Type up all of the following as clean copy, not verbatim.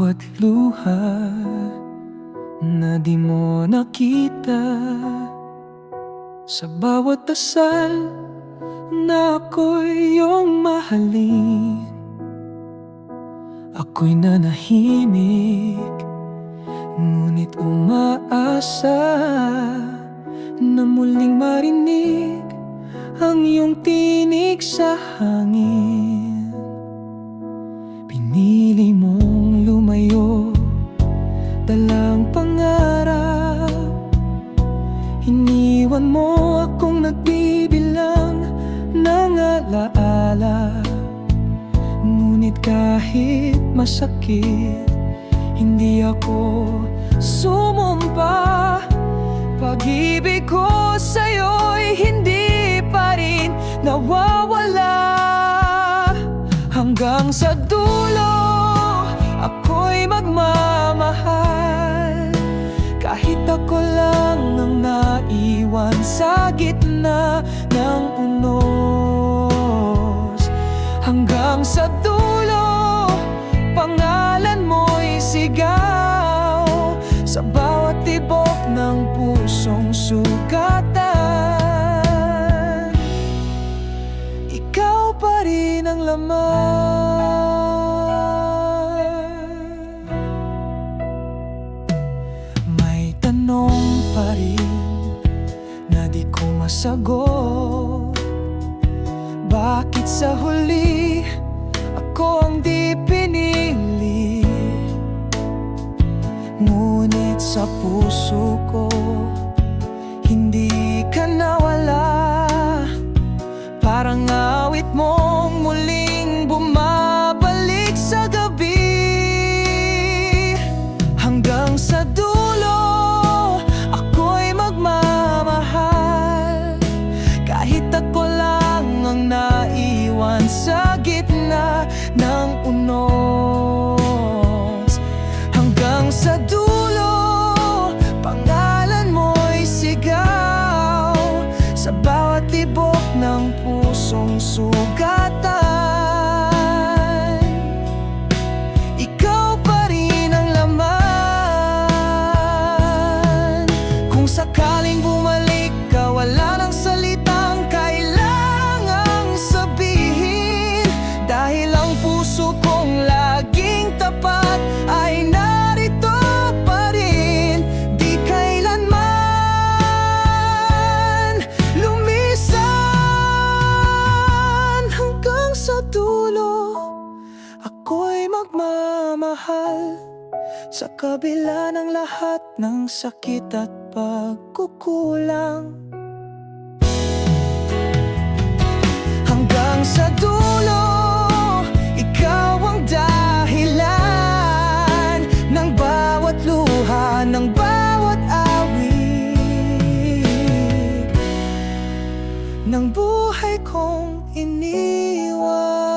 bawat luha na di mo nakita, sa bawat dasal na ako'y iyong mahalin. Ako'y nanahimik, ngunit umaasa na muling marinig ang iyong tinig sa hangin. Pinili mong lumayo, dalang pangarap. Iniwan mo akong nagbibilang ng alaala. Ngunit kahit masakit, hindi ako sumumpa. Pag-ibig ko sa'yo'y hindi pa rin nawawala. Hanggang sa dulo, ako'y magmamahal. Kahit ako lang ang naiwan sa gitna ng unos. Hanggang sa dulo, pangalan mo'y sigaw sa bawat tibok ng pusong sugatan. Ikaw pa rin ang laman. May tanong pa rin na di ko masagot. Bakit sa huli ako ang di pinili? Ngunit sa puso ko hindi ka nawala. Parang awit mong muling bumabalik sa gabi. Hanggang sa dulo, ako'y magmamahal. Kahit ako lang ang naiwan sa gitna ng unos. Hanggang sa dulo, pangalan mo'y sigaw sa bawat tibok ng pusong sugatan. Ikaw pa rin ang laman. Kung sakaling bumalik ka, wala nang salitang kailangang sabihin. Dahil ang puso kong laging tapat ay narito pa rin. Di kailanman lumisan. Hanggang sa dulo, ako'y magmamahal. Sa kabila ng lahat ng sakit at pagkukulang. Hanggang sa dulo, ikaw ang dahilan ng bawat luha, ng bawat awit ng buhay kong iniwan.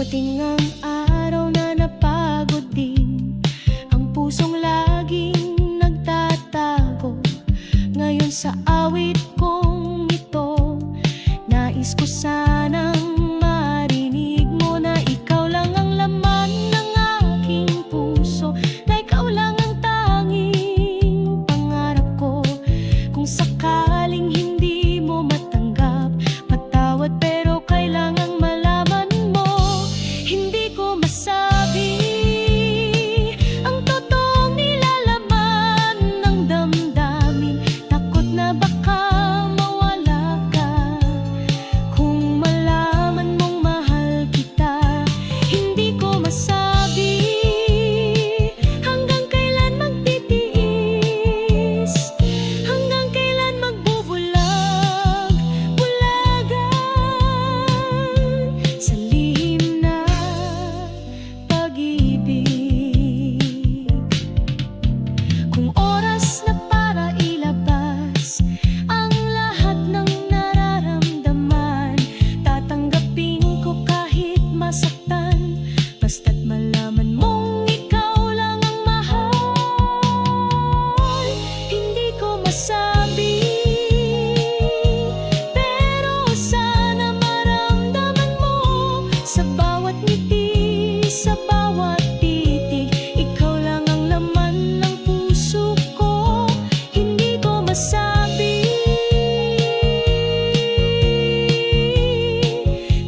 Dumating ang araw na napagod din ang pusong laging nagtatago. Ngayon sa awit kong ito, nais ko sanang marinig mo na ikaw lang ang laman ng aking puso, na ikaw lang ang tanging pangarap ko. Kung sakaling hindi mo matanggap, patawad, pero kailangang malaman mo, hindi ko masabi ang totoong nilalaman ng damdamin. Takot na baka mawala ka kung malaman mong mahal kita. Hindi ko masabi hanggang kailan magtitiis, hanggang kailan magbubulag, bulagan sa lihim na pag-ibig. Kung oras na para ilabas ang lahat ng nararamdaman, tatanggapin ko kahit masaktan, basta't malaman mong ikaw lang ang mahal. Hindi ko masabi, pero sana maramdaman mo sa bawat ngiti, sa bawat titig, ikaw lang ang laman ng puso ko. Hindi ko masabi,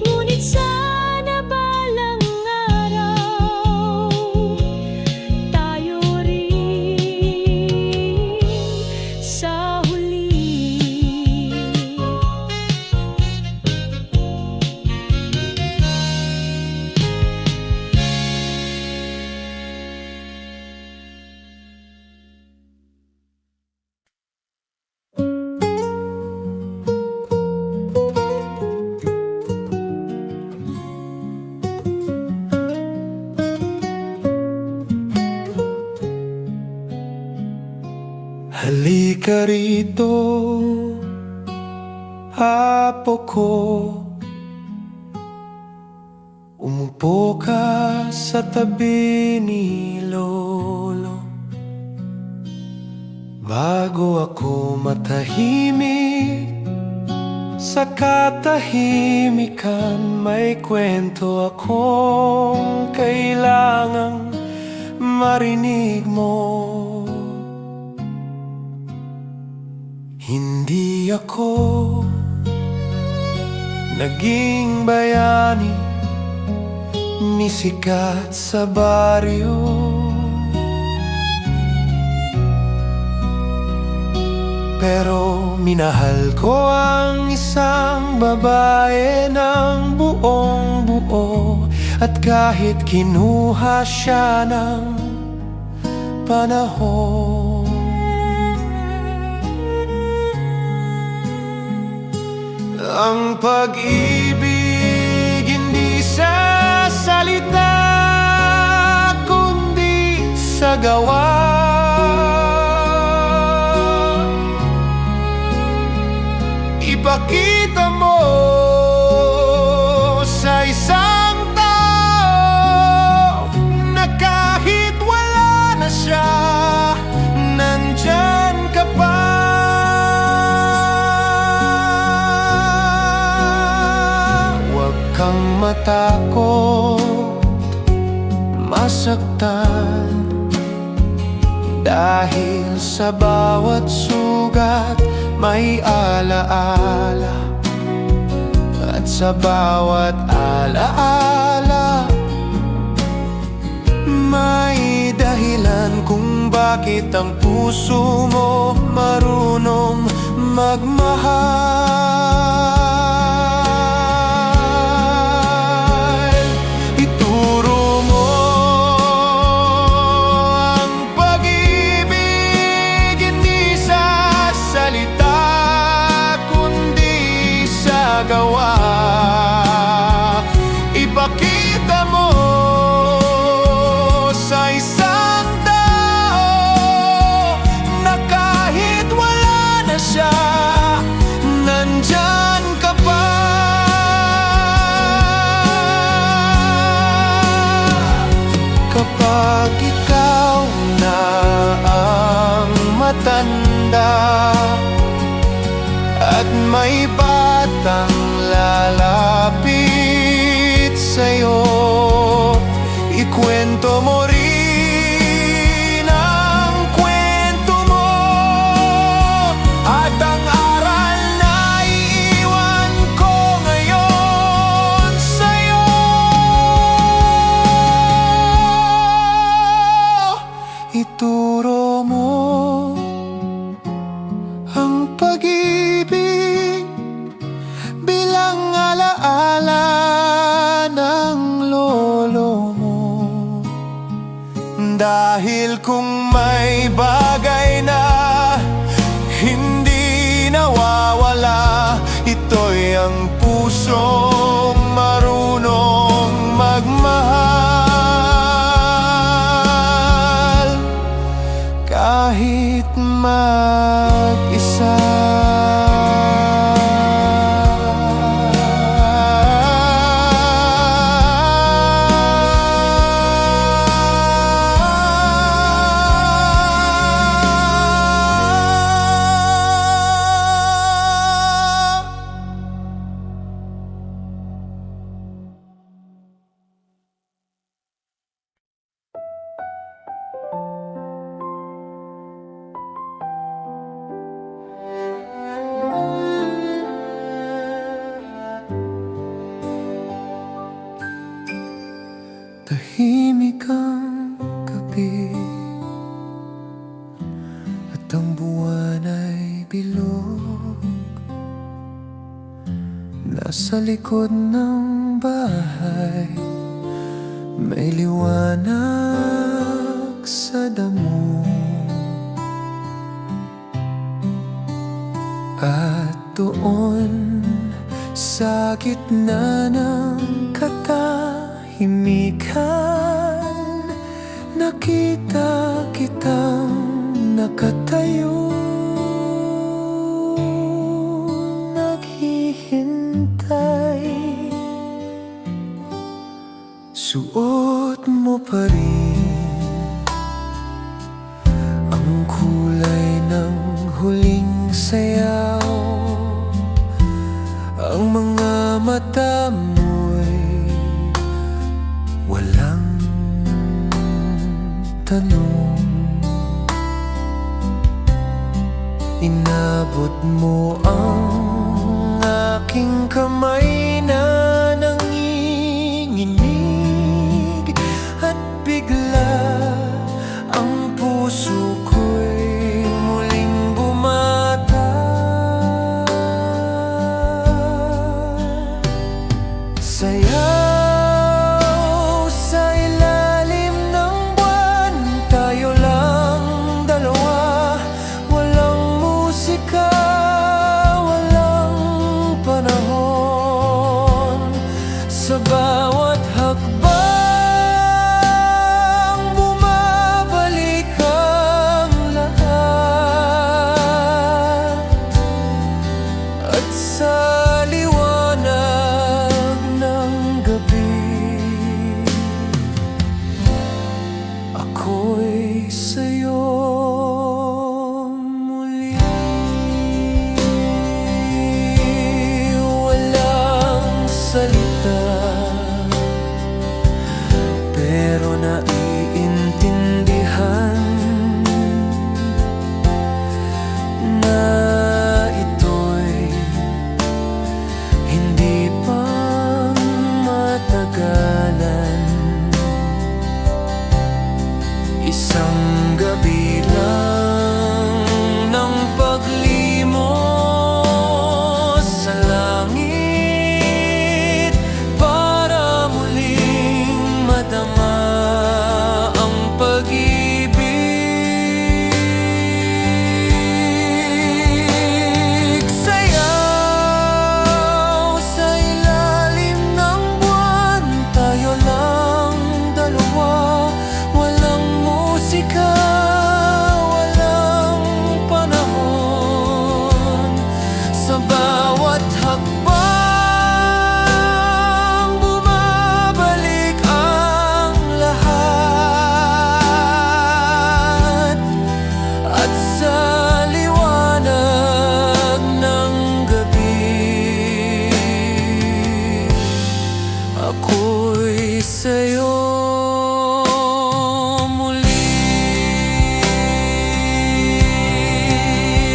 ngunit sana balang araw tayo rin sa huli. Halika rito, apo ko. Umupo ka sa tabi ni Lolo, bago ako matahimik. Sa katahimikan may kwento akong kailangang marinig mo. Hindi ako naging bayani ni sikat sa baryo, pero minahal ko ang isang babae ng buong buo. At kahit kinuha siya ng panahon, ang pag-ibig hindi sa salita, kundi sa gawa. Ipakita mo sa isang tao na kahit wala na siya, nandyan ka pa. Kang matakot masaktan, dahil sa bawat sugat may alaala, at sa bawat alaala may dahilan kung bakit ang puso mo marunong magmahal. Ipakita mo sa isang tao na kahit wala na siya, nandyan may batang lalapit sa'yo, ikwento mo rin ang kwento mo, at ang aral na iiwan ko ngayon sa'yo. Ituro mo ang pag-ibig bilang alaala ng lolo mo. Dahil kung may bagay na hindi nawawala, ito'y ang pusong marunong magmahal kahit mag-isa. Tahimik ang gabi at ang buwan ay bilog. Nasa likod ng bahay may liwanag sa damo, at doon sa gitna ng katahimikan, nakita kitang nakatayo, naghihintay. Suot mo pa rin ang kulay ng huling sayaw, ang mga mata mo'y walang tanong. Inabot mo ang aking kamay na nanginginig, at bigla ang puso ko'y muling bumata. Sayaw sa ilalim ng buwan, tayo lang dalawa. Walang musika, walang panahon. Sa bawat hakbang, bumabalik ang lahat, at sa liwanag ng gabi, ako'y sa'yo muli. Walang salita, pero naiintindihan na ito'y hindi pang matagalan. Isang gabi lang ng paglimos sa langit, ako'y sa'yo muli.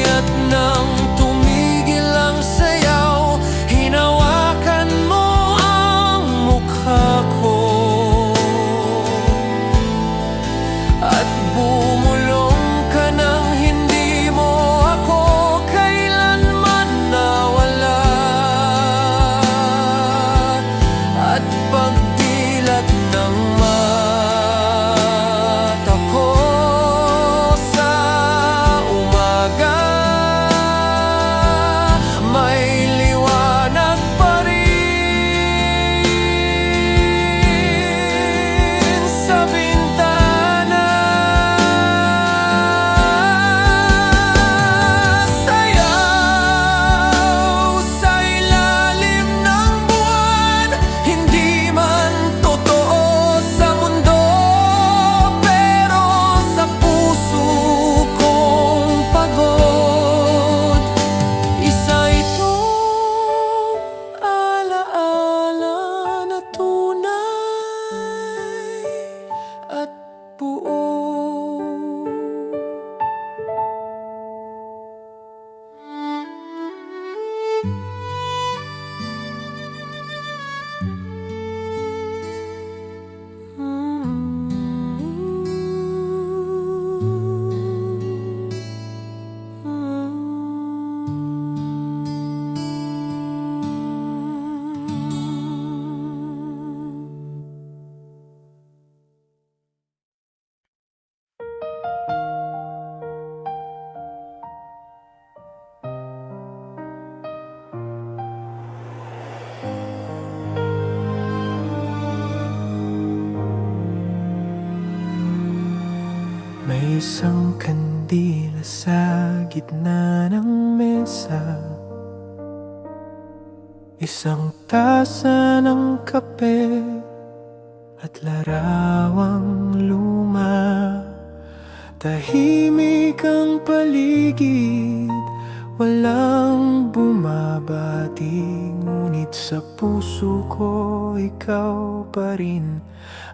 At nang tumigil ang sayaw, hinawakan mo ang mukha ko at bumulong ka nang hindi mo ako kailanman nawala. At pagdilat ng mata ko sa umaga, may liwanag pa rin sa bintana. Sayaw sa ilalim ng buwan, hindi man totoo sa mundo, pero sa puso kong pagod. Isa itong alaala na tunay at buo. May isang kandila sa gitna ng mesa, isang tasa ng kape at larawang luma. Tahimik ang paligid, walang bumabati, ngunit sa puso ko ikaw pa rin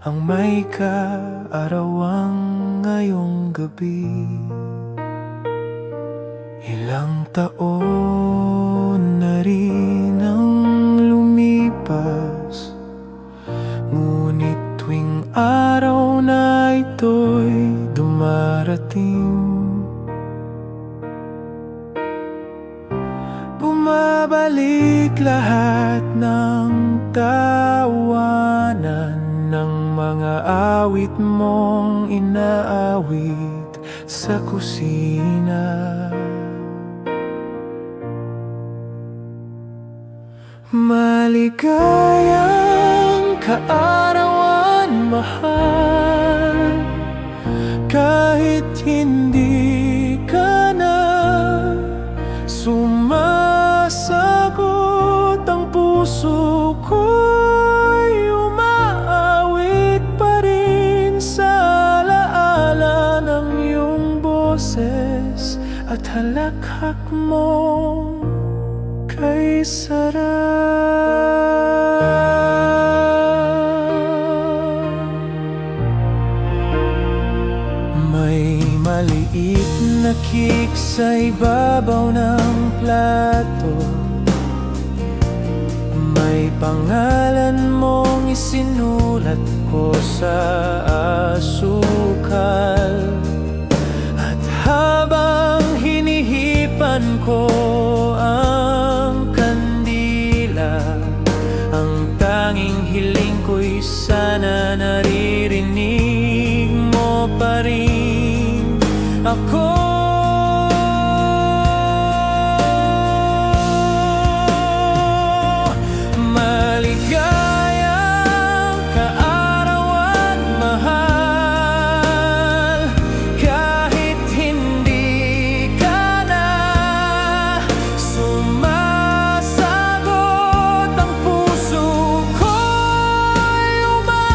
ang may kaarawang ngayong gabi. Ilang taon na rin ang lumipas, ngunit tuwing araw na ito'y dumarating, bumabalik lahat ng tawanan ng mga awit mong inaawit sa kusina. Maligayang kaarawan, mahal, kahit hindi ka na sumasagot, ang puso ko'y umaawit pa rin sa alaala ng iyong boses at halakhak mo kay sarap. May maliit na cake sa ibabaw ng plato, may pangalan mong isinulat ko sa asukal. At habang hinihipan ko ang kandila, ang tanging hiling ko'y sana naririnig mo pa rin ako. Maligayang kaarawan, mahal, kahit hindi ka na sumasagot, ang puso ko'y umaawit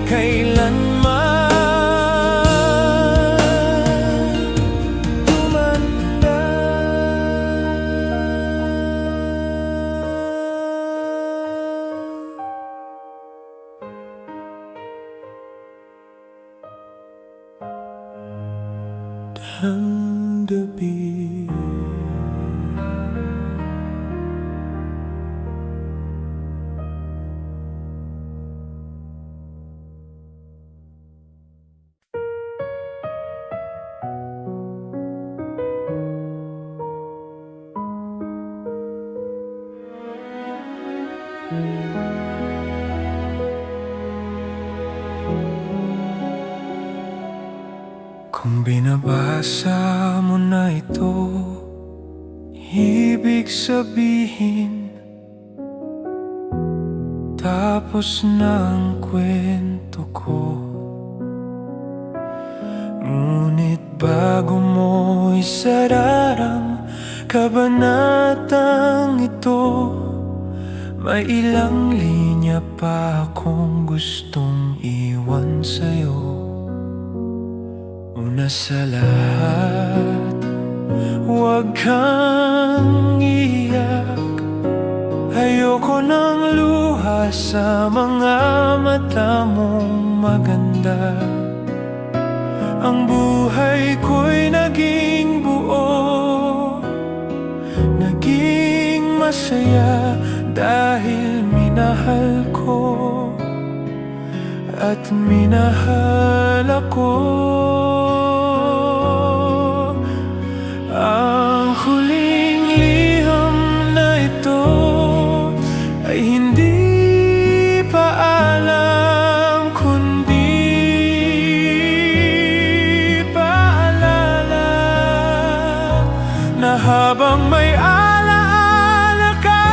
kailanman tumanda. Damdamin. Kung binabasa mo na ito, ibig sabihin tapos na ang kwento ko. Ngunit bago mo isararang kabanatang ito, may ilang linya pa akong gustong iwan sa'yo. Una sa lahat, huwag kang iiyak. Ayoko ng luha sa mga mata mong maganda. Ang buhay ko'y naging buo, naging masaya dahil minahal ko at minahal ako. Ang huling liham na ito ay hindi paalam kundi paalala na habang may alaala ka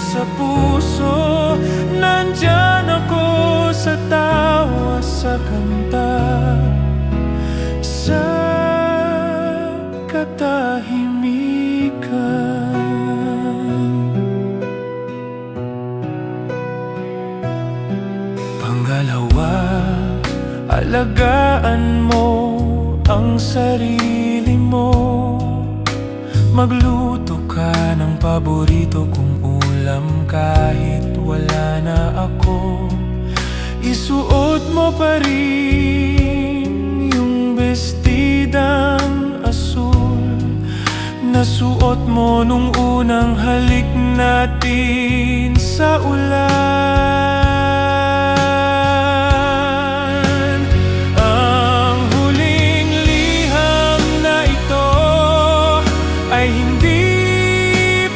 sa puso, nandyan ako sa tawa, sa kanta, sa katahimikan. Pangalawa, alagaan mo ang sarili mo. Magluto ka ng paborito kong ulam kahit wala na ako. Isuot mo pa rin yung bestidang asul na suot mo nung unang halik natin sa ulan. Ang huling liham na ito ay hindi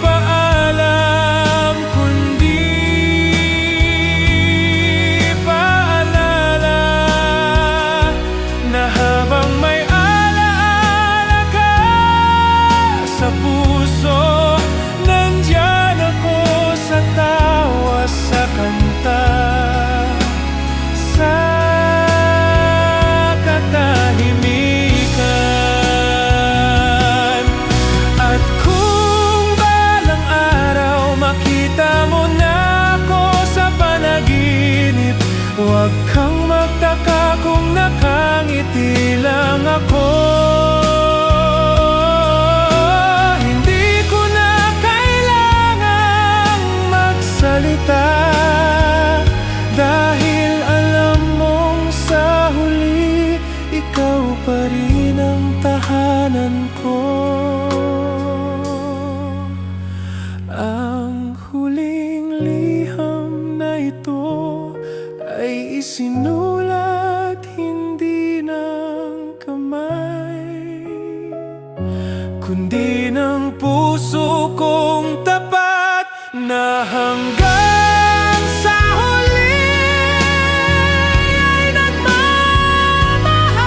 paalam kundi paalala na habang may alaala ka sa puso, nandyan ako sa tawa, sa kanta, sa katahimikan. At kung balang araw makita mo na ako sa panaginip, huwag kang magtaka kung nakangiti lang ako. Dahil alam mong sa huli, ikaw pa rin ang tahanan ko. Ang huling liham na ito ay isinulat hindi ng kamay, kundi ng puso kong tapat na hanggang sa huli ay nagmamahal.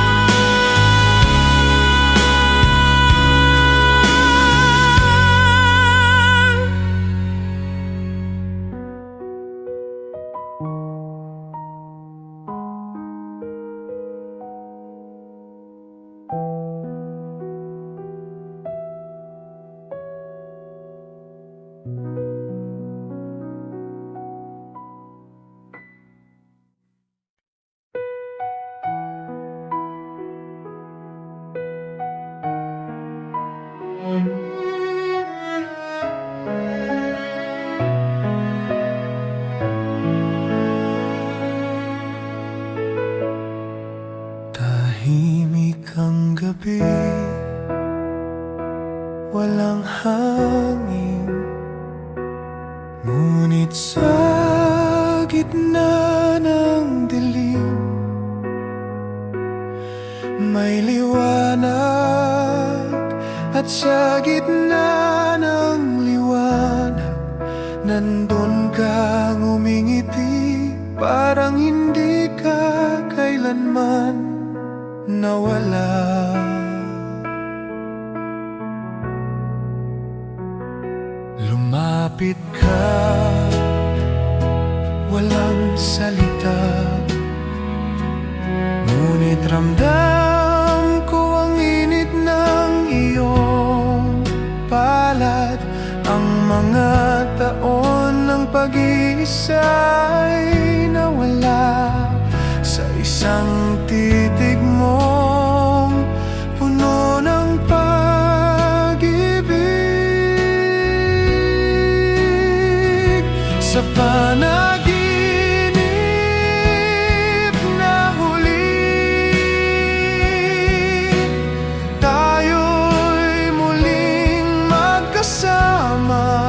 gabi, walang hangin, ngunit sa gitna ng dilim may liwanag, at sa gitna ng liwanag nandun kang umingiti, parang hindi ka kailanman nawala. Lumapit ka, walang salita, ngunit ramdam ko ang init ng iyong palad. Ang mga taon ng pag-iisa ay nawala sa isang titig mong puno ng pag-ibig. Sa panaginip na huli, tayo'y muling magkasama.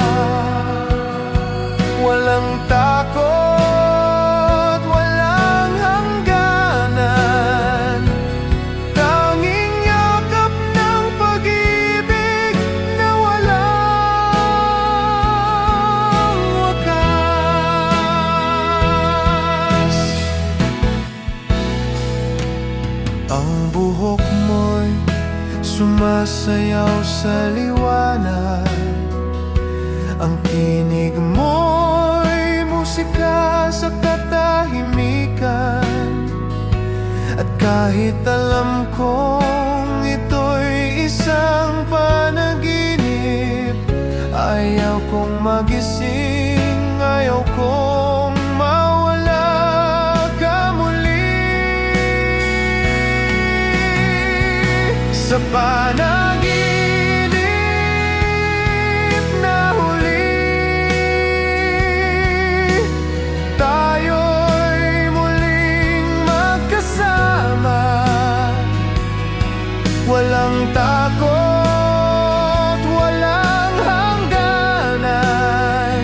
Walang takot, walang hangganan, tanging yakap ng pag-ibig na walang wakas. Ang buhok mo'y sumasayaw sa liwanag, ang tinig mo'y musika sa katahimikan. At kahit alam kong ito'y isang panaginip, ayaw kong magising, ayaw kong mawala ka muli. Sa panaginip na huli, tayo'y muling magkasama. Walang takot, walang hangganan,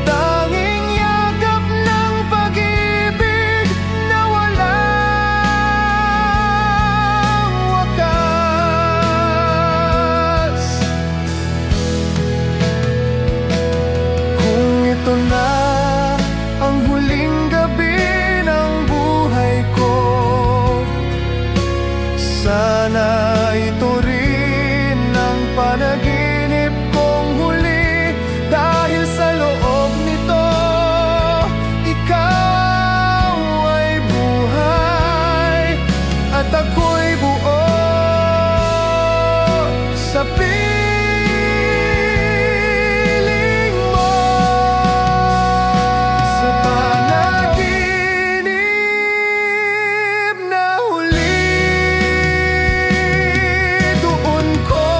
tanging yakap ng pag-ibig na walang wakas. Kung ito na ang huling gabi ng buhay ko, sana ito rin ang panaginip kong huli. Dahil sa loob nito, ikaw ay buhay, at ako'y buo sa piling mo. Sa panaginip na huli, doon ko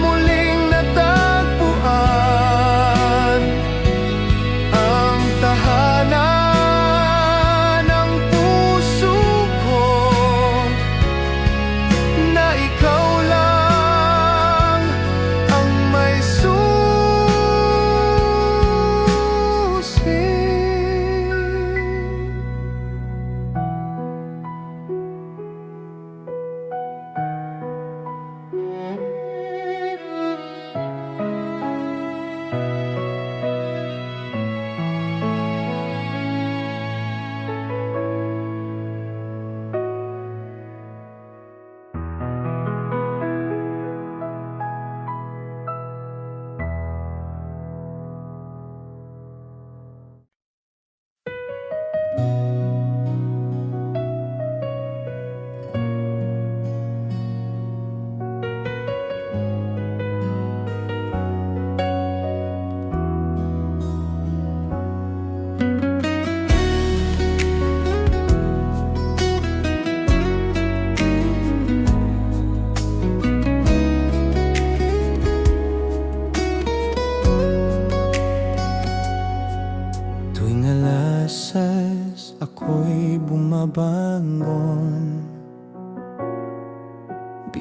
muling natagpuan ang tahanan ng puso ko, na ikaw lang ang may susi. ako'y bumabangon,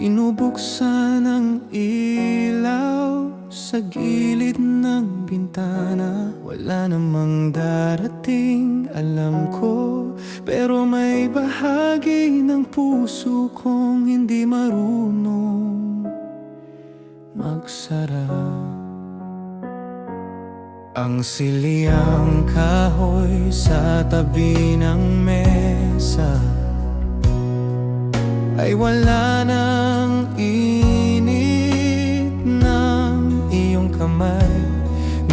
Binubuksan ang ilaw sa gilid ng bintana. Wala namang darating, alam ko, pero may bahagi ng puso kong hindi marunong magsara. Ang siliang kahoy sa tabi ng mesa ay wala ng init ng iyong kamay.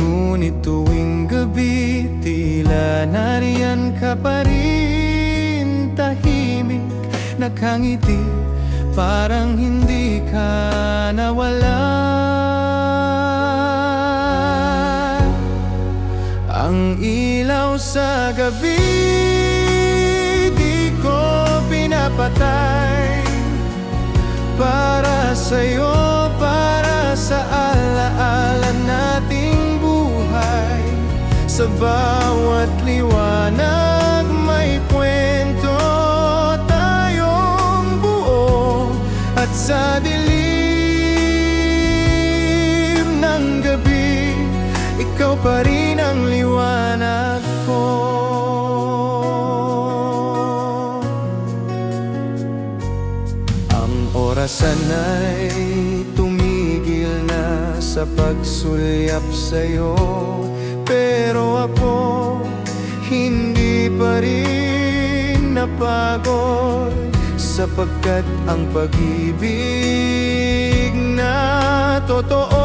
Ngunit tuwing gabi, tila nariyan ka pa rin, tahimik, nakangiti, parang hindi ka nawala. Ang ilaw sa gabi di ko pinapatay, para sa'yo, para sa alaala nating buhay. Sa bawat liwanag may kwento tayong buo, at sa dilim ng gabi, ikaw pa rin ang liwanag ko. Ang orasan ay tumigil na sa pagsulyap sa'yo, pero ako hindi pa rin napagod, sapagkat ang pag-ibig na totoo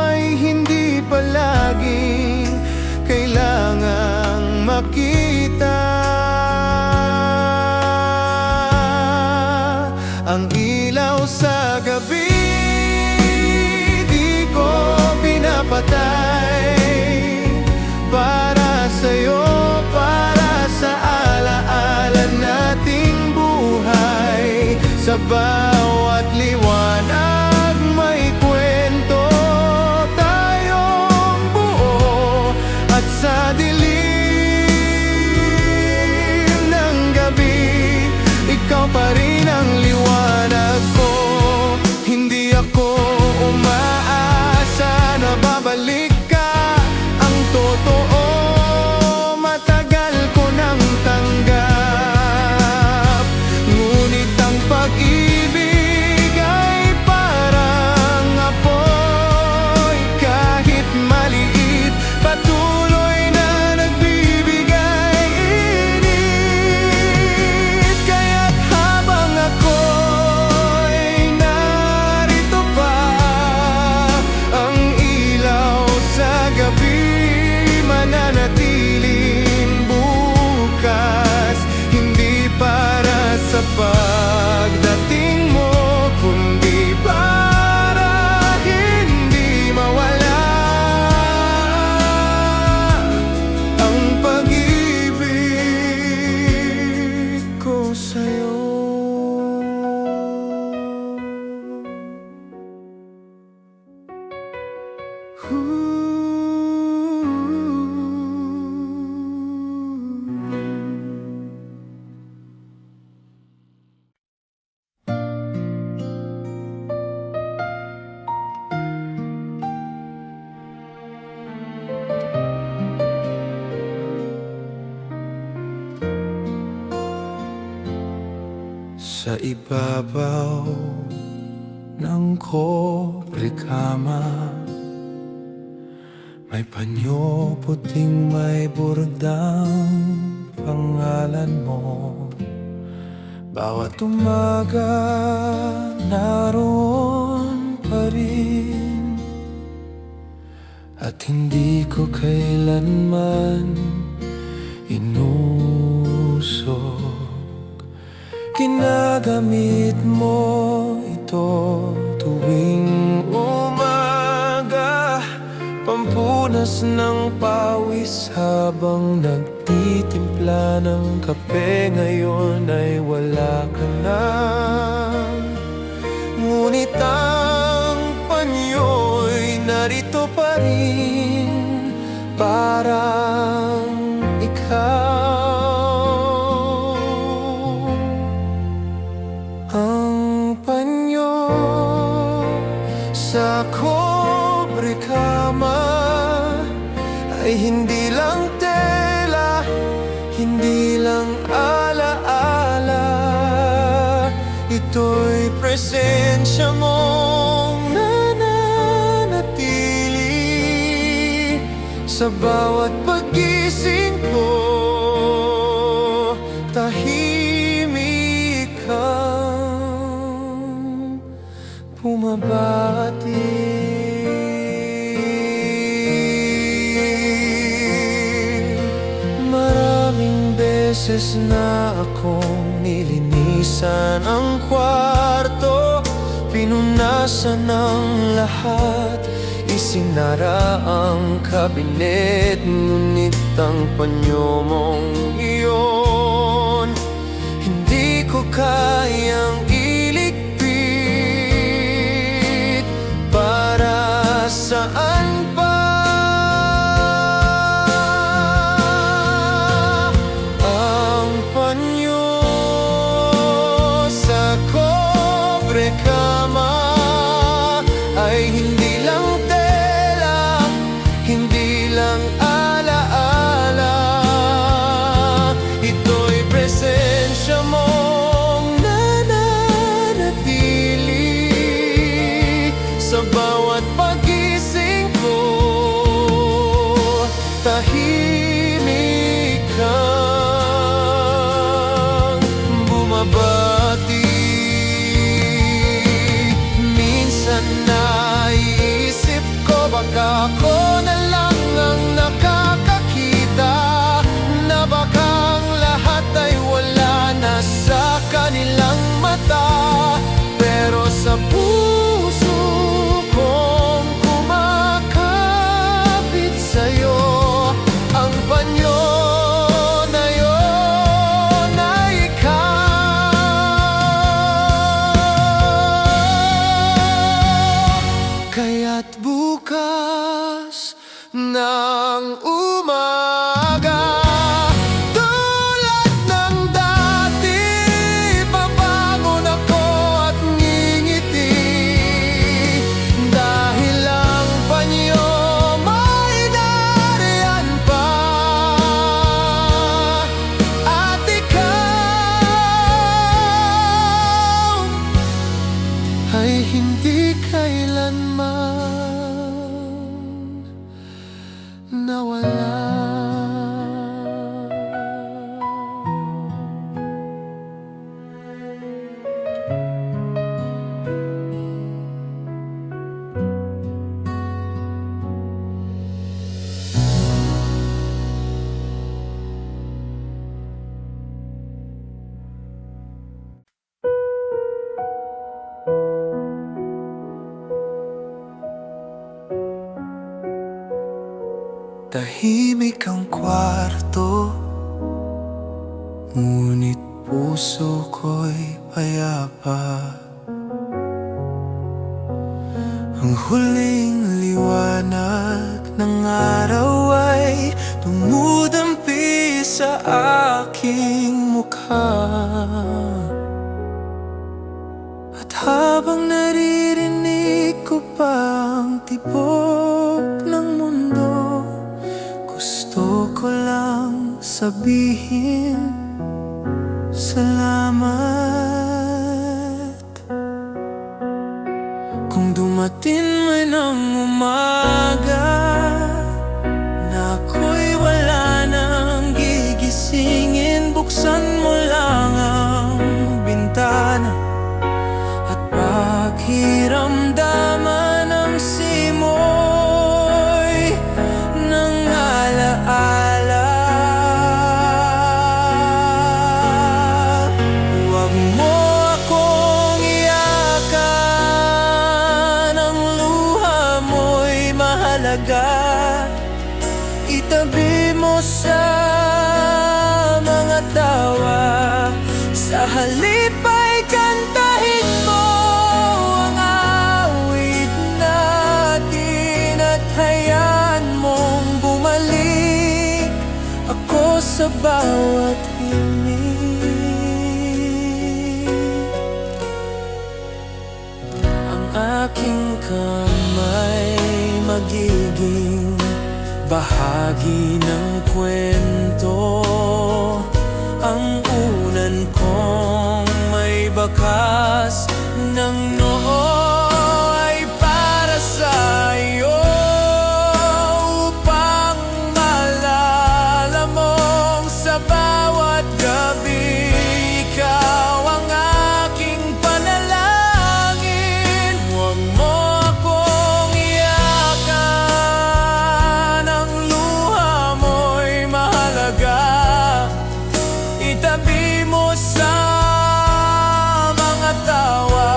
ay hindi palaging kailangang makita. Ang ilaw sa gabi di ko pinapatay, para sa'yo, para sa alaala nating buhay. Sa bawat liwanag may kwento tayong buo, at sa dilim ng gabi, ikaw pa rin ang liwanag ko. Hindi ako umaasa na babalik ka, ang totoo matagal ko nang tanggap. Ngunit ang pag-ibig ay parang apoy, kahit maliit, patuloy na nagbibigay init. Kaya't habang ako'y narito pa, ang ilaw sa gabi mananatiling bukas. Hindi para sa pagdating mo, kundi para hindi mawala ang pag-ibig ko sa'yo. Sa ibabaw ng kobre kama, may panyo puting may burdang pangalan mo. Bawat umaga naroon pa rin, at hindi ko kailanman inusok. Ginagamit mo ito tuwing umaga, pampunas ng pawis habang nagtitimpla ng kape. Ngayon ay wala ka na, ngunit ang panyo'y narito pa rin, parang ikaw. presensya mong nananatili sa bawat pagising ko. Tahimik kang bumabati. Maraming beses na akong nilinisan ang kwarto, pinunasan ang lahat, isinara ang kabinet, ngunit ang panyo mong iyon hindi ko kayang iligpit. Para saan pa ang panyo sa kobre kama? Ay hindi lang tela, hindi lang alaala. Ito'y presensya mong nananatili sa bawat pagising ko. Tahimik kang bumabati. Minsan naiisip ko, baka ako na lang ang nakakakita, na baka ang lahat ay wala na sa kanilang mata. Pero sa puso kong kumakapit sa'yo, ang panyo na yun ay ikaw. Kaya't bukas ng umaga, tulad ng dati, babangon ako at ngingiti. Dahil ang panyo may nariyan pa, at ikaw ay hindi kailanman nawala. Tahimik ang kwarto, ngunit puso ko'y payapa. Ang huling liwanag ng araw ay dumudampi sa aking mukha. At habang naririnig ko pang tibok ng mundo, gusto ko lang sabihin salamat. Kung dumating man ang umaga na ako'y wala nang gigisingin, buksan mo lang ang bintana at paghiramdaman ang simoy ng alaala. Huwag mo akong iyakan, ang luha mo'y mahalaga. Itabi mo sa mga tawa, sa halip ay kantahin mo ang awit natin, at hayaan mong bumalik ako sa bawat himig. Ang aking kamay magiging bahagi ng kwento, ang unan kong may bakas ng sa bawat gabi. Ikaw ang aking panalangin. Huwag mo akong iyakan, ang luha mo'y mahalaga. Itabi mo sa mga tawa,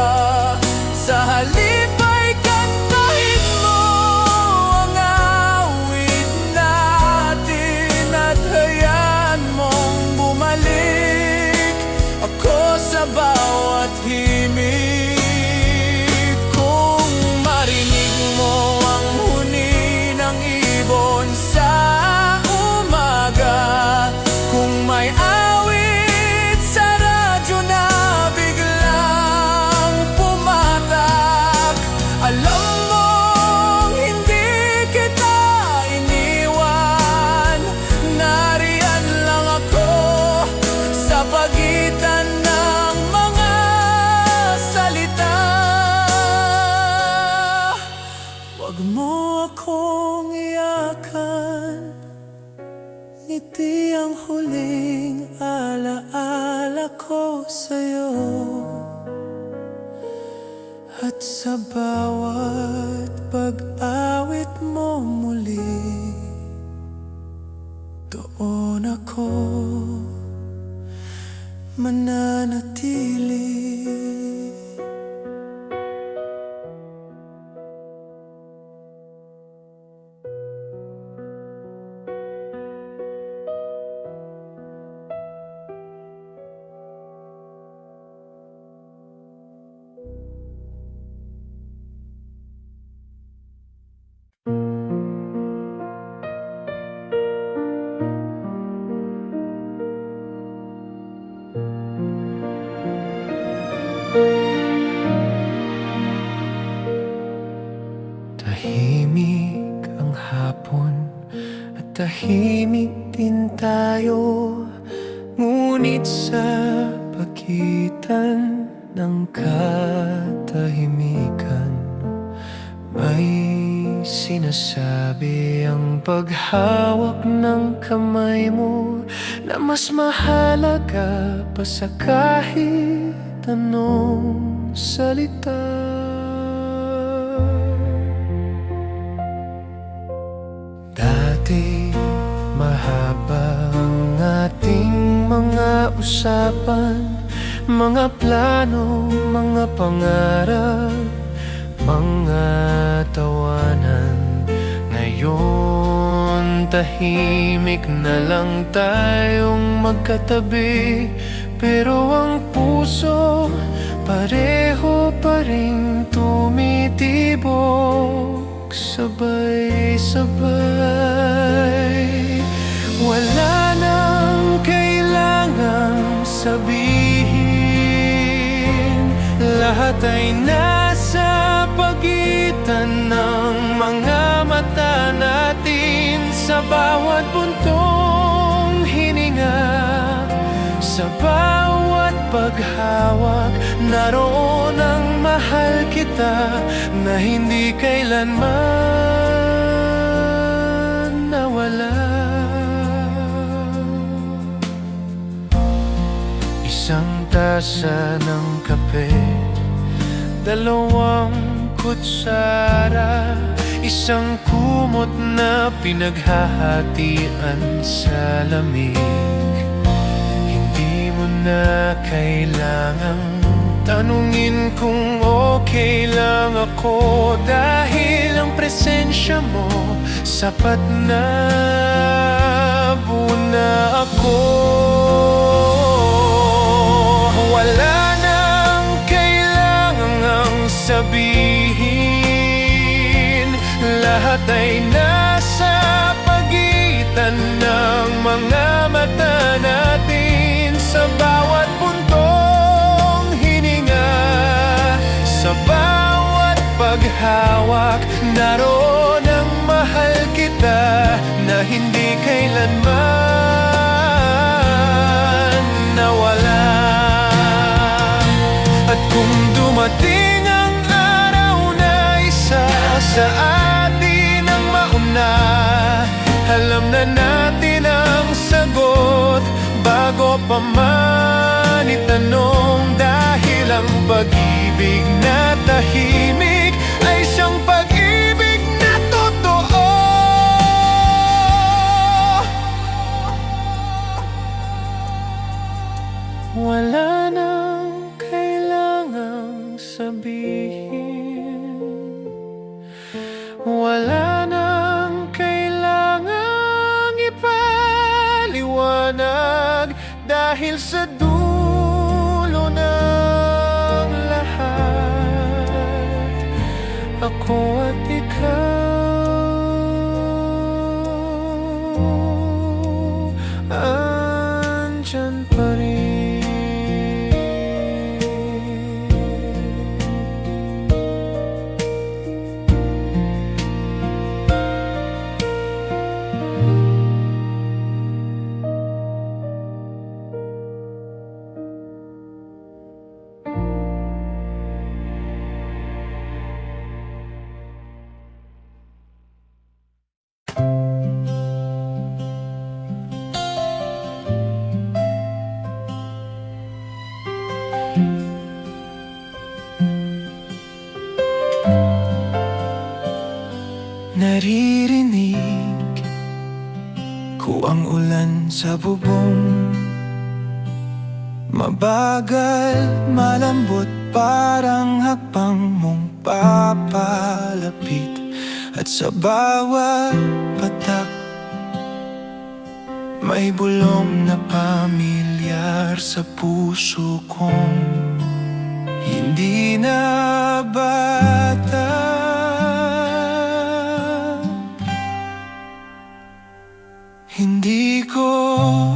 sa halip ay kantahin mo ang awit natin at hayaan mong bumalik ako sa bawat himig. Kung marinig mo ang huni ng ibon sa umaga, kung may awit sa radyo na biglang pumatak, alam mong hindi kita iniwan. Nariyan lang ako sa pagitan ng mga salita. Huwag mo akong iyakan, ngiti ang huling alaala ko sa'yo. At sa bawat pag-awit mo muli, doon ako mananatili. Tahimik ang hapon at tahimik din tayo, ngunit sa pagitan ng katahimikan may sinasabi ang paghawak ng kamay mo, na mas mahalaga pa sa kahit anong salita. Dati mahaba ang ating mga usapan, mga plano, mga pangarap, mga tawanan. Ngayon tahimik na lang tayong magkatabi, pero ang puso pareho pa rin tumitibok sabay-sabay. Wala nang kailangang sabihin, lahat ay nasa pagitan ng mga mata natin. Sa bawat buntong hininga, sa bawat paghawak, naroon ang mahal kita na hindi kailanman nawala. Isang tasa ng kape, dalawang kutsara, isang kumot na pinaghahatian sa lamig. Hindi mo na kailangang tanungin kung okay lang ako, dahil ang presensya mo sapat na, buo na ako. Wala nang kailangang sabihin, lahat ay nasa pagitan ng mga mata natin. Sa bawat buntong hininga, sa bawat paghawak, naroon ang mahal kita na hindi kailanman nawala. At kung dumating ang araw na isa sa atin ang mauna, alam na natin ang sagot. pa man itanong, dahil ang pag-ibig na tahimik ay siyang pag-ibig na totoo. Wala nang kailangang sabihin, wala nang kailangang ipaliwanag, dahil sa dulo ng lahat, ako at ikaw andyan pa rin. Naririnig ko ang ulan sa bubong, mabagal, malambot, parang hakbang mong papalapit. At sa bawat patak, may bulong na pamilyar sa puso kong hindi na bata. Hindi ko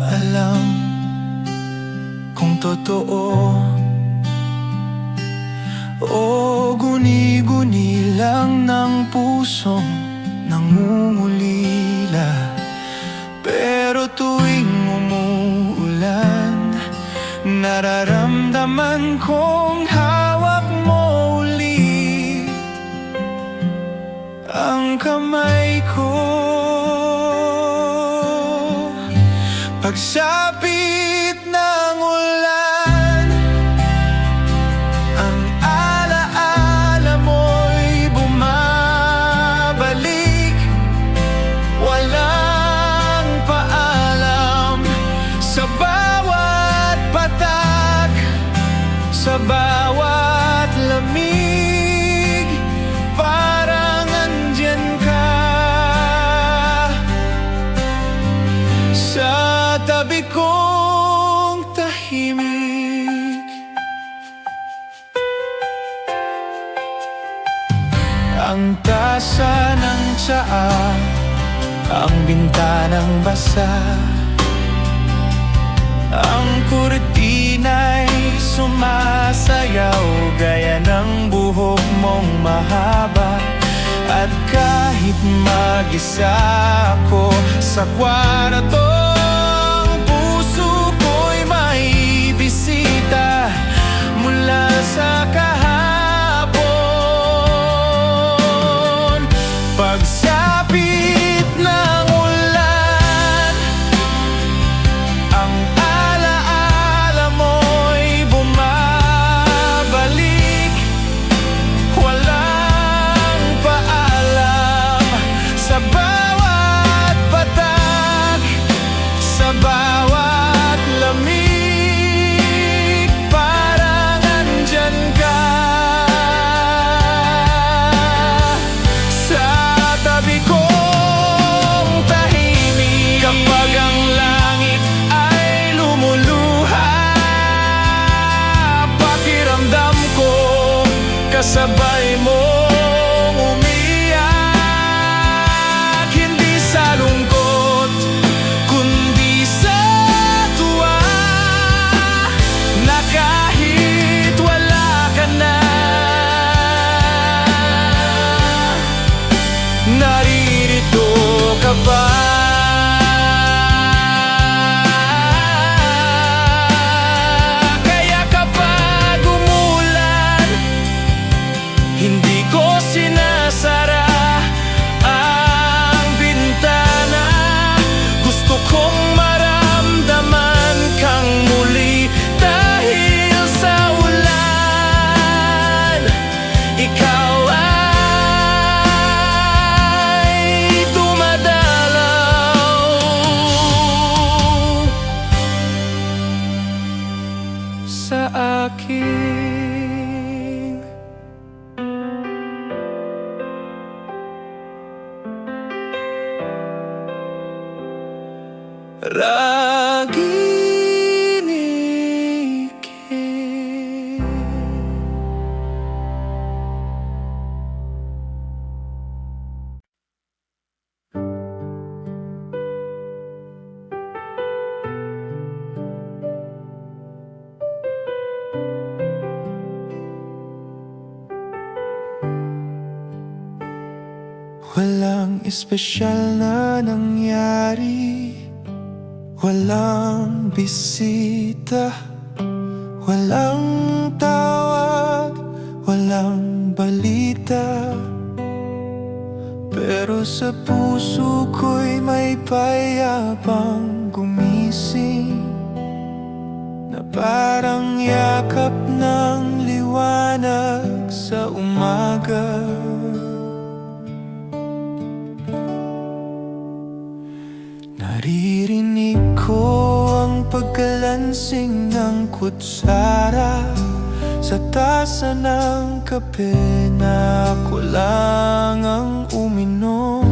alam kung totoo o guni-guni lang ng pusong nangungulila. Pero tuwing umuulan, nararamdaman kong hawak mo ulit ang kamay ko. Pagsapit ng ulan, ang alaala mo'y bumabalik, walang paalam. Sa bawat patak, sa bawat lamig, parang andyan ka sa tabi kong tahimik. Ang tasa ng tsaa, ang bintanang basa, ang kurtina'y sumasayaw gaya ng buhok mong mahaba. At kahit mag-isa ako sa kwarto, mula sa kahapon. Pagsapit ng ulan, ang alaala mo'y bumabalik, walang paalam. Sa bawat patak, sa bawat lamig, kasabay mong umiyak, hindi sa lungkot, kundi sa tuwa, na kahit wala ka na, naririto ka pa. akin. Raginikin. Walang espesyal na nangyari, walang bisita, walang tawag, walang balita. Pero sa puso ko'y may payapang gumising, na parang yakap ng liwanag sa umaga. Naririnig ko ang pagkalansing ng kutsara sa tasa ng kape na ako lang ang uminom.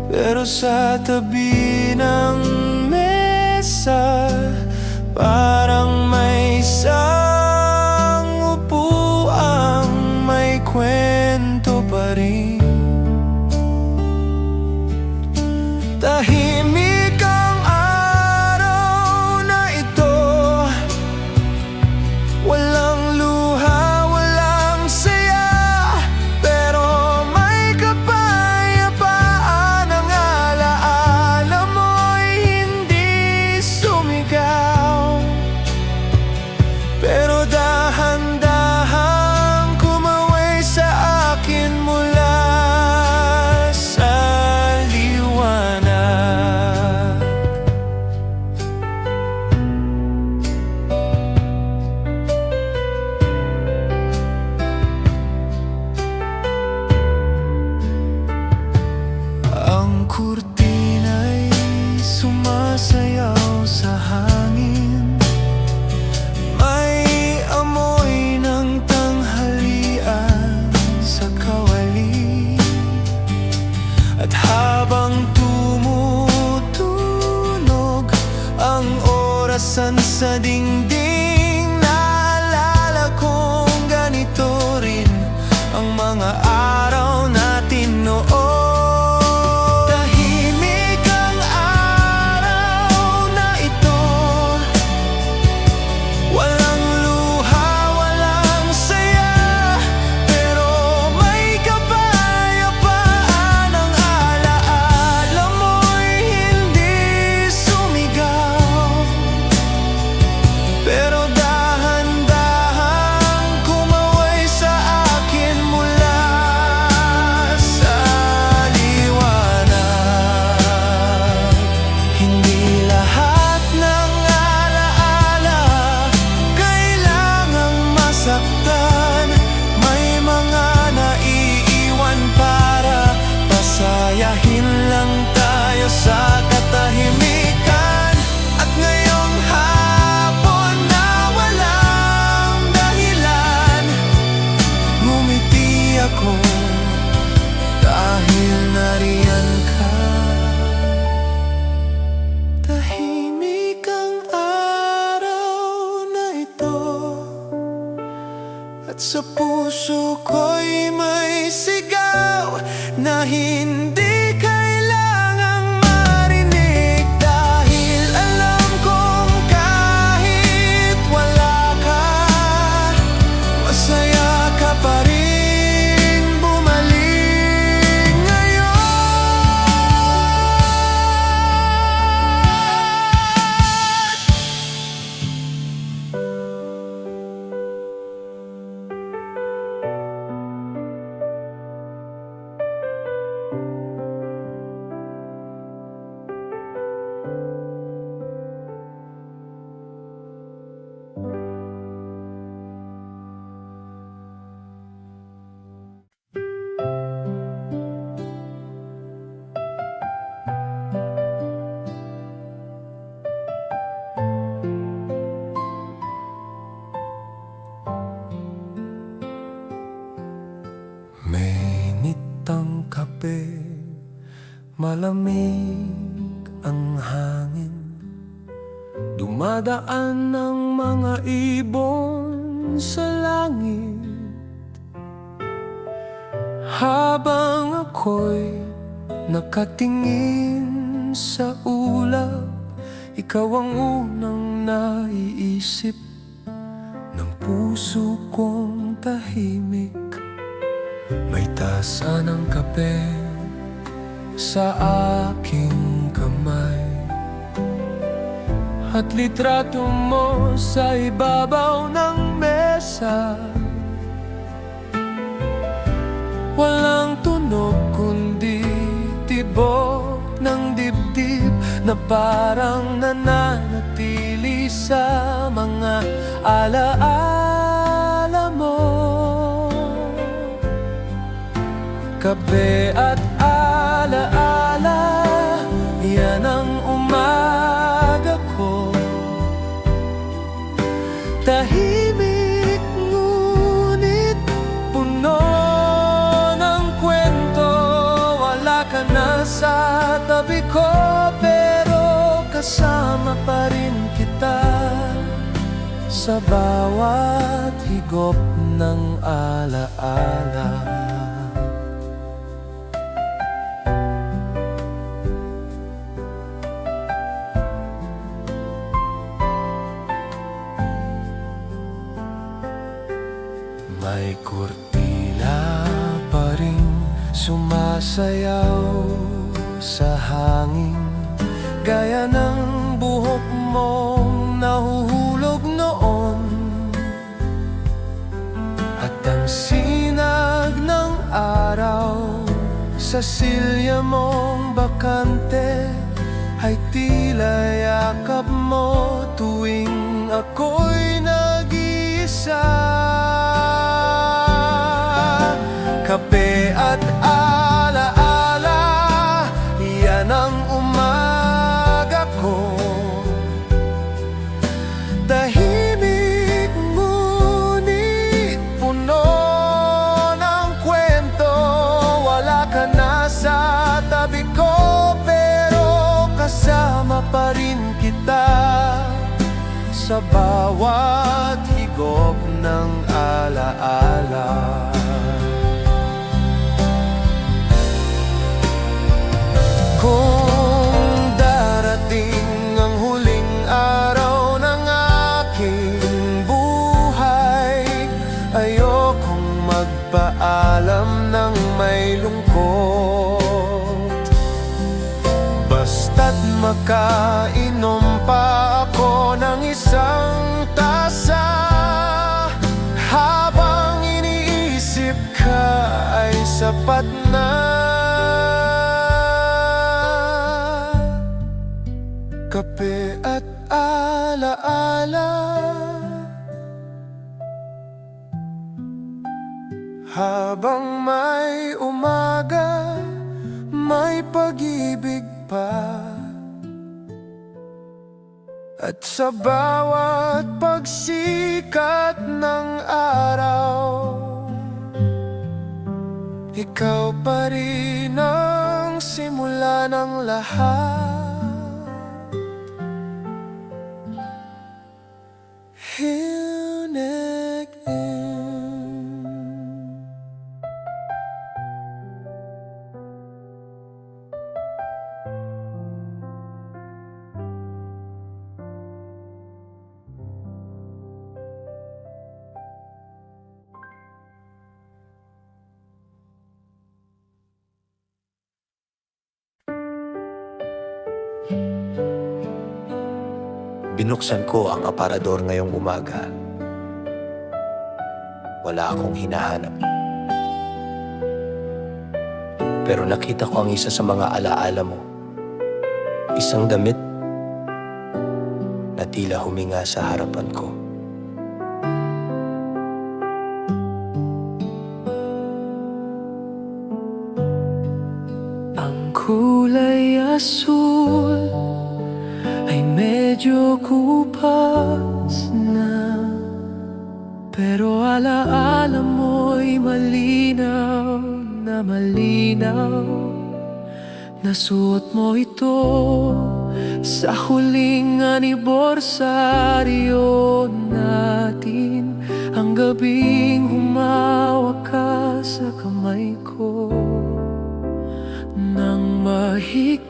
Pero sa tabi ng mesa, parang may isang upuang may kwento pa rin. Tahimik ang araw na ito, walang luha, walang saya, pero may kapayapaan. Ang alaala mo'y hindi sumigaw, pero dahan-dahan kumaway sa akin mula sa liwanag. Ang kurtina'y sumasayaw sa hangin, may amoy ng tanghalian sa kawali. At habang tumutunog ang orasan sa dingding, naalala kong ganito rin ang mga araw natin noon. Tahimik ang araw na ito, walang luha, walang saya, pero may kapayapaan. Ang alaala mo'y hindi sumigaw, pero dahan-dahan kumaway sa akin mula sa liwanag. Hindi lahat ng alaala kailangang masaktan, may mga naiiwan para pasayahin lang tayo sa katahimikan. At ngayong hapon na walang dahilan, ngumiti ako dahil nariyan ka. Tahimik ang araw na ito, at sa puso ko'y may sigaw na hindi kailangang marinig. Dahil alam kong kahit wala ka, masaya ka pa rin bumalik ngayon. malamig ang hangin, dumadaan ng mga ibon sa langit. Habang ako'y nakatingin sa ulap, ikaw ang unang naiisip ng puso kong tahimik. May tasa ng kape sa aking kamay, at litrato mo sa ibabaw ng mesa. Walang tunog kundi tibok ng dibdib na parang nananatili sa mga alaala mo. Kape at alaala, yan ang umaga ko. Tahimik ngunit puno ng kwento. Wala ka na sa tabi ko, pero kasama pa rin kita sa bawat higop ng alaala. May kurtina pa rin sumasayaw sa hangin, gaya ng buhok mong nahuhulog noon. At ang sinag ng araw sa silya mong bakante ay tila yakap mo tuwing ako'y nag-iisa. Kape at alaala, yan ang umaga ko. Tahimik ngunit puno ng kwento. Wala ka na sa tabi ko, pero kasama pa rin kita sa bawat higop ng alaala. Kung darating ang huling araw ng aking buhay, ayokong magpaalam ng may lungkot. Basta't makainom pa ako ng isang tasa, habang iniisip ka ay sapat na. Kape at alaala, habang may umaga, may pag-ibig pa. At sa bawat pagsikat ng araw, ikaw pa rin ang simula ng lahat. Binuksan ko ang aparador ngayong umaga. Wala akong hinahanap. Pero nakita ko ang isa sa mga alaala mo. Isang damit na tila huminga sa harapan ko. Ang kulay asul ay medyo kupas na, pero alaala mo'y malinaw na malinaw. Nasuot mo ito sa huling anibersaryo natin. Ang gabing humawak ka sa kamay ko nang mahigpit.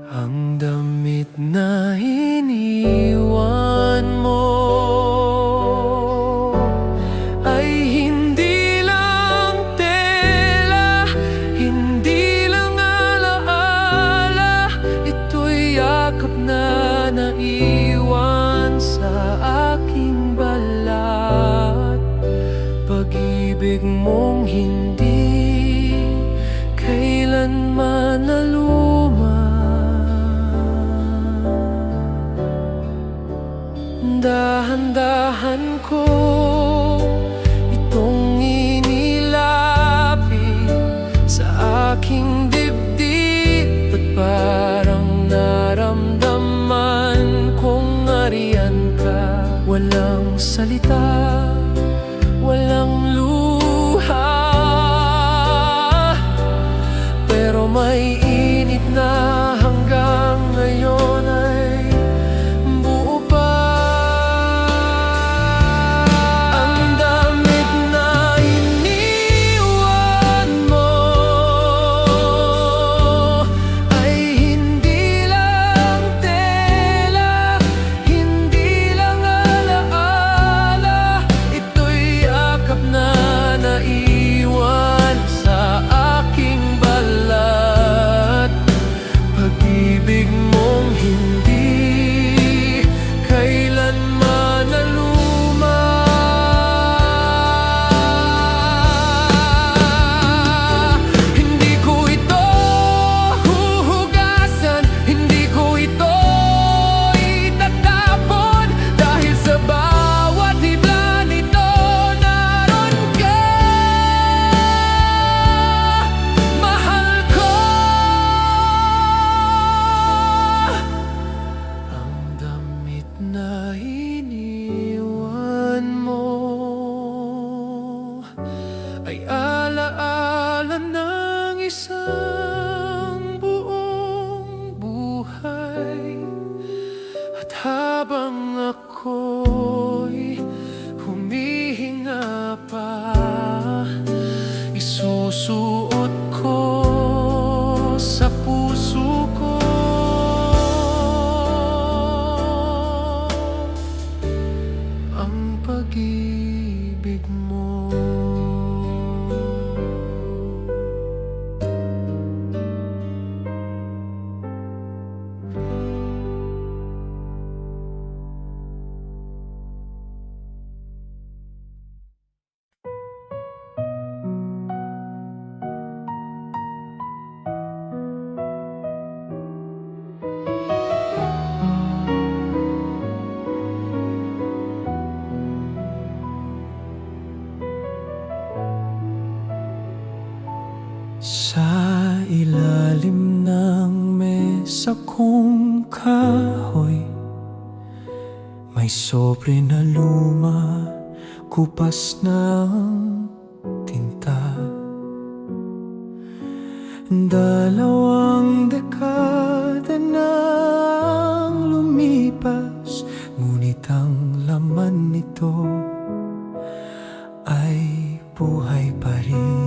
Ang damit na iniwan mo ay hindi lang tela, hindi lang alaala. Ito'y yakap na naiwan sa aking balat. Pag-ibig mong hindi kailanman naluma. Dahan-dahan ko itong inilapit sa aking dibdib. At parang naramdaman kong ariyan ka. Walang salita, walang luha, pero may init na hanggang ngayon ay buo pa. Ang damit na iniwan mo ay hindi lang tela, hindi lang alaala. Ito'y yakap na naiwan sa aking balat. Pag-ibig mong hindi kailanman naluma. Hindi ko ito huhugasan, hindi ko ito itatapon, dahil sa bawat hibla nito naroon ka. Mahal ko. Ang damit na iniwan mo ay alaala ng isang buong buhay. At habang ako'y humihinga pa, isusuot ko sa puso ko ang pag-ibig mo. Sa ilalim ng mesa kong kahoy, may sobre na luma, kupas ng tinta. Dalawang dekada nang lumipas, ngunit ang laman nito ay buhay pa rin.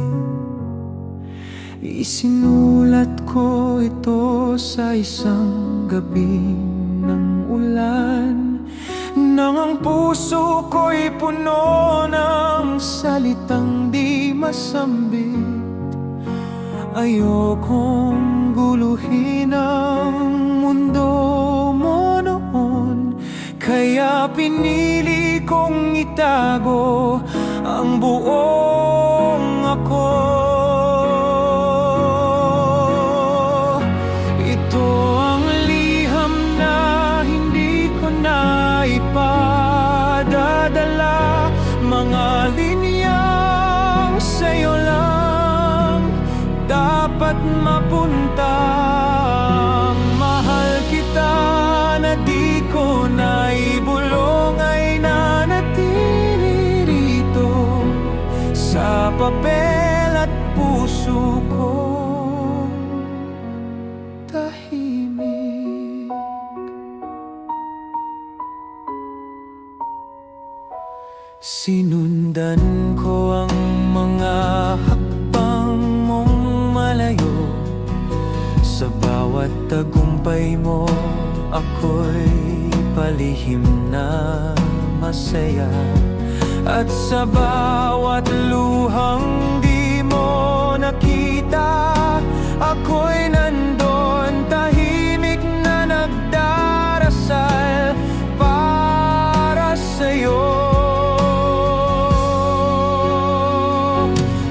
Isinulat ko ito sa isang gabi ng ulan, nang ang puso ko'y puno ng salitang di masambit. Ayokong guluhin ang mundo mo noon, kaya pinili kong itago ang buong ako. Ito ang liham na hindi ko na ipadadala, mga linyang sa'yo lang dapat mapunta. Mahal kita na di ko na ibulong ay nanatili rito Sinundan ko ang mga hakbang mong malayo. Sa bawat tagumpay mo, ako'y palihim na masaya. At sa bawat luhang di mo nakita, ako'y nandun, tahimik na nagdarasal para sa'yo.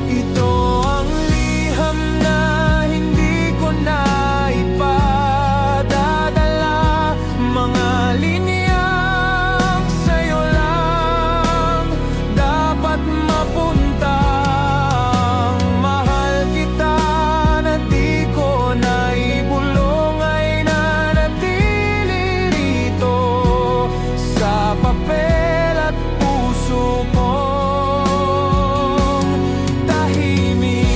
Ito ang liham na hindi ko na ipadadala, mga linyang sa'yo lang dapat mapunta. Mahal kita na di ko na ibulong, ay nanatili rito sa papel at puso kong tahimik.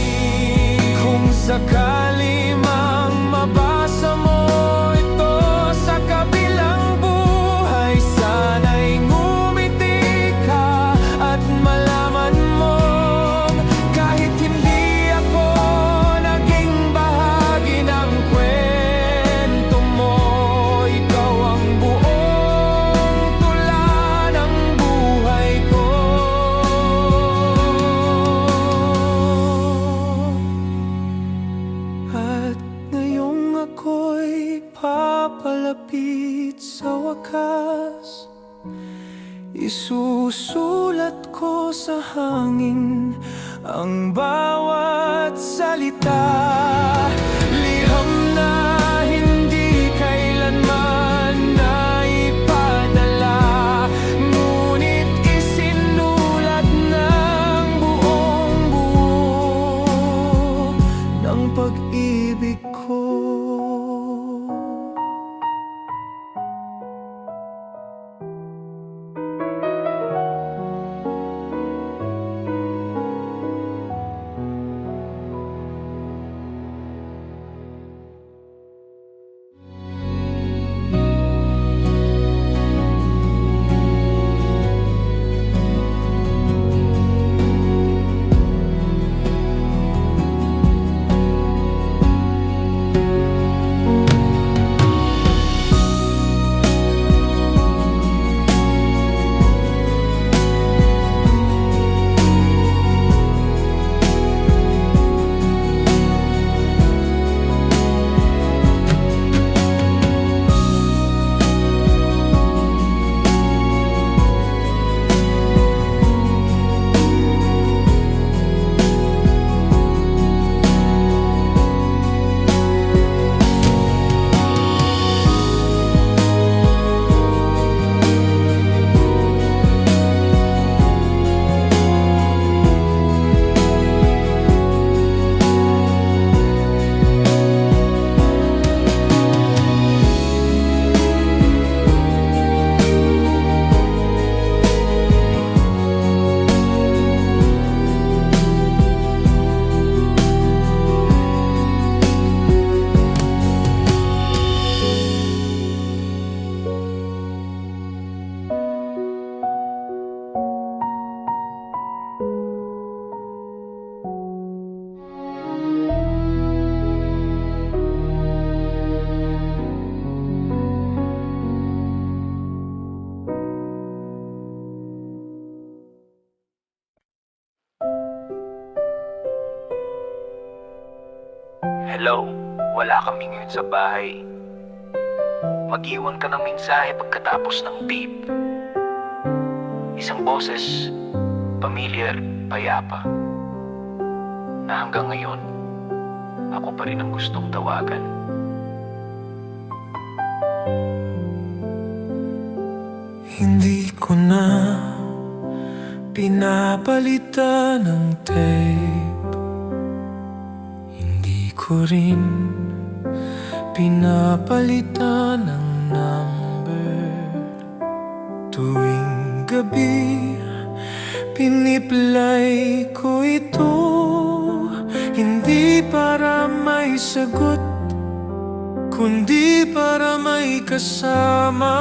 Kung sakali mang mabasa mo ito sa kabilang buhay, sana'y ngumiti ka at malaman mong kahit hindi ako naging bahagi ng kwento mo, ikaw ang buong tula ng buhay ko. At ngayong ako'y papalapit sa wakas, isusulat ko sa hangin ang bawat salita. Liham na hindi kailanman naipadala, ngunit isinulat ng buong buo ng pag-ibig ko. Hello, wala kami ngayon sa bahay. Mag-iwan ka ng mensahe pagkatapos ng beep. Isang boses, pamilyar, payapa, na hanggang ngayon, ako pa rin ang gustong tawagan. Hindi ko na pinapalitan ng tape, hindi ko rin pinapalitan ng number. Tuwing gabi, piniplay ko ito, hindi para may sagot, kundi para may kasama.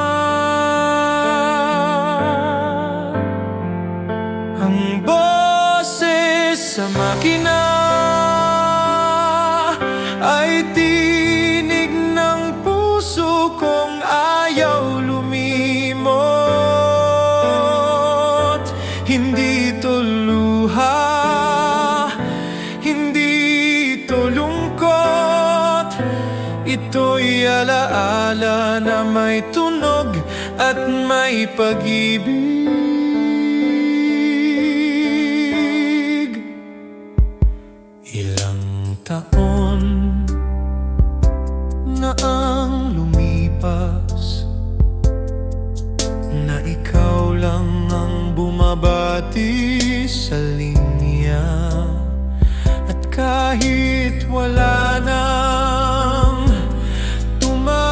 sa makina ay tinig ng puso kong ayaw lumimot. Hindi to luha, hindi to lungkot. Ito'y alaala na may tunog at may pag-ibig. Ilang taon na ang lumipas, na ikaw lang ang bumabati sa linya. At kahit wala nang tumatawag,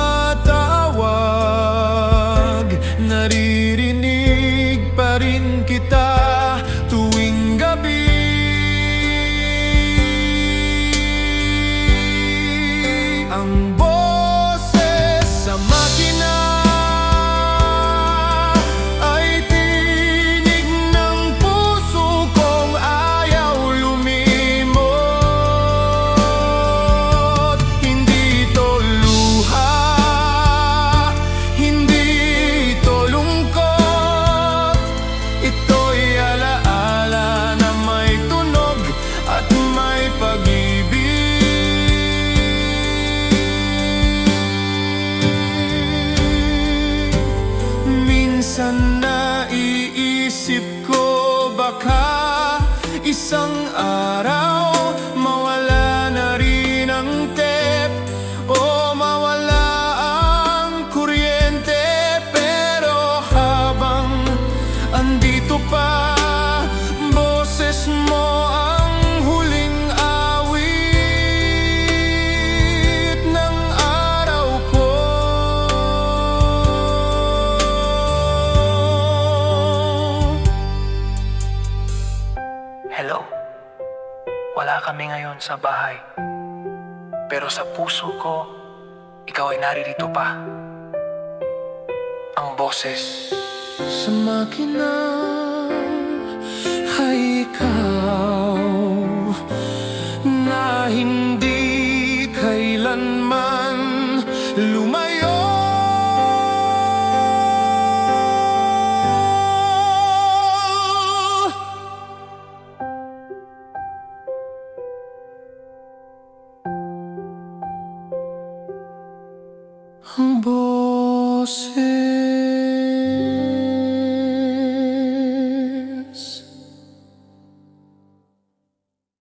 naririnig pa rin kita tuwing gabi. Ang boses sa makina ay tinig ng puso kong ayaw lumimot. Hindi to luha, hindi to lungkot. Ito'y alaala na may tunog at may pag-ibig. Minsan naiisip ko baka isang araw mawala na rin ang tep o mawala ang kuryente. Pero habang andito pa, boses mo ang huling awit ng araw ko. Hello? Wala kami ngayon sa bahay. Pero sa puso ko, ikaw ay naririto pa. Ang boses Sa makina ay ikaw na hindi kailanman lumayo. Ang boses